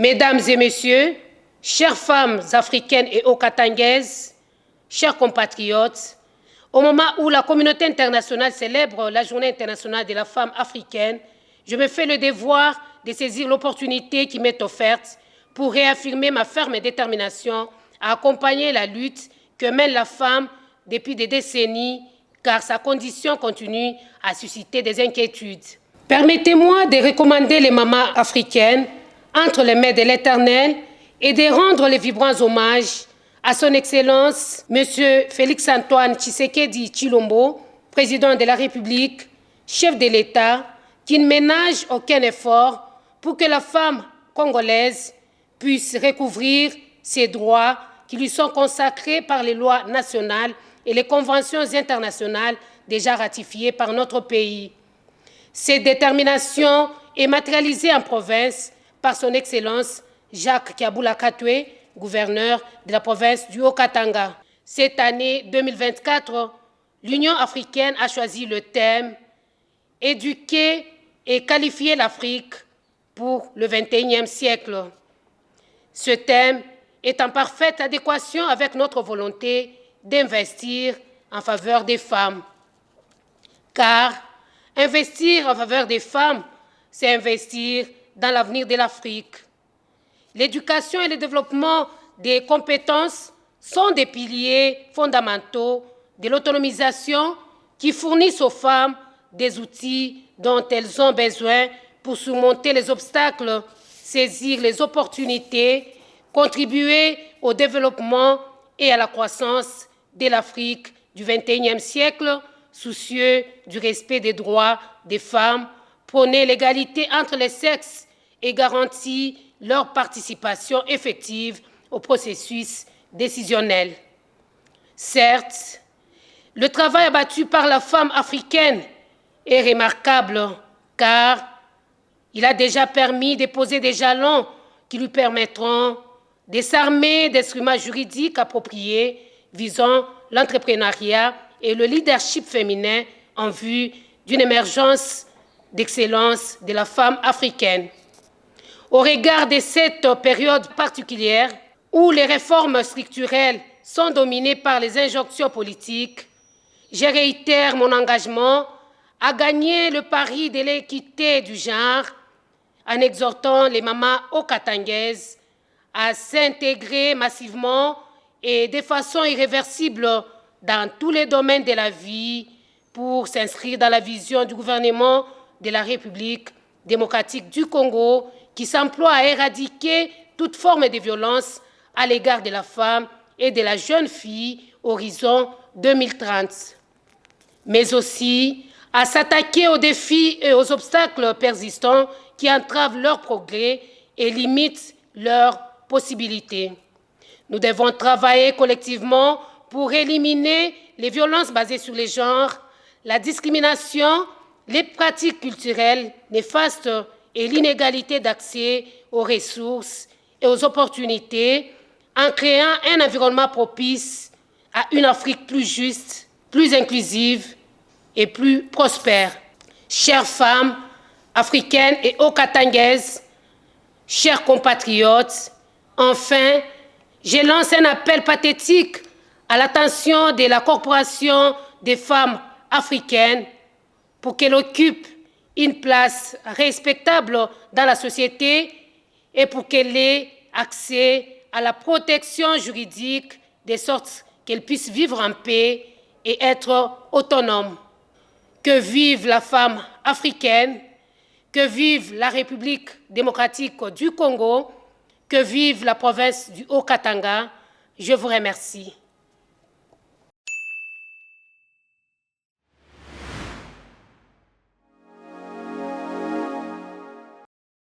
Mesdames et messieurs, chères femmes africaines et okatangaises, chers compatriotes, au moment où la communauté internationale célèbre la Journée internationale de la femme africaine, je me fais le devoir de saisir l'opportunité qui m'est offerte pour réaffirmer ma ferme détermination à accompagner la lutte que mène la femme depuis des décennies, car sa condition continue à susciter des inquiétudes. Permettez-moi de recommander les mamans africaines entre les mains de l'Éternel et de rendre les vibrants hommages à son Excellence, M. Félix-Antoine Tshisekedi Tshilombo, président de la République, chef de l'État, qui ne ménage aucun effort pour que la femme congolaise puisse recouvrir ses droits qui lui sont consacrés par les lois nationales et les conventions internationales déjà ratifiées par notre pays. Cette détermination est matérialisée en province par son Excellence Jacques Kabula Katwe, gouverneur de la province du Haut-Katanga. Cette année 2024, l'Union africaine a choisi le thème « Éduquer et qualifier l'Afrique pour le XXIe siècle ». Ce thème est en parfaite adéquation avec notre volonté d'investir en faveur des femmes. Car investir en faveur des femmes, c'est investir dans l'avenir de l'Afrique. L'éducation et le développement des compétences sont des piliers fondamentaux de l'autonomisation qui fournissent aux femmes des outils dont elles ont besoin pour surmonter les obstacles, saisir les opportunités, contribuer au développement et à la croissance de l'Afrique du XXIe siècle, soucieux du respect des droits des femmes, prôner l'égalité entre les sexes et garantir leur participation effective au processus décisionnel. Certes, le travail abattu par la femme africaine est remarquable car il a déjà permis de poser des jalons qui lui permettront de s'armer d'instruments juridiques appropriés visant l'entrepreneuriat et le leadership féminin en vue d'une émergence d'excellence de la femme africaine. Au regard de cette période particulière où les réformes structurelles sont dominées par les injonctions politiques, je réitère mon engagement à gagner le pari de l'équité du genre en exhortant les mamans okatangaises à s'intégrer massivement et de façon irréversible dans tous les domaines de la vie pour s'inscrire dans la vision du gouvernement de la République démocratique du Congo qui s'emploie à éradiquer toute forme de violence à l'égard de la femme et de la jeune fille horizon 2030, mais aussi à s'attaquer aux défis et aux obstacles persistants qui entravent leur progrès et limitent leurs possibilités. Nous devons travailler collectivement pour éliminer les violences basées sur les genres, la discrimination, les pratiques culturelles néfastes et l'inégalité d'accès aux ressources et aux opportunités en créant un environnement propice à une Afrique plus juste, plus inclusive et plus prospère. Chères femmes africaines et okatangaises, chers compatriotes, enfin, je lance un appel pathétique à l'attention de la Corporation des femmes africaines pour qu'elle occupe une place respectable dans la société et pour qu'elle ait accès à la protection juridique de sorte qu'elle puisse vivre en paix et être autonome. Que vive la femme africaine, que vive la République démocratique du Congo, que vive la province du Haut-Katanga. Je vous remercie.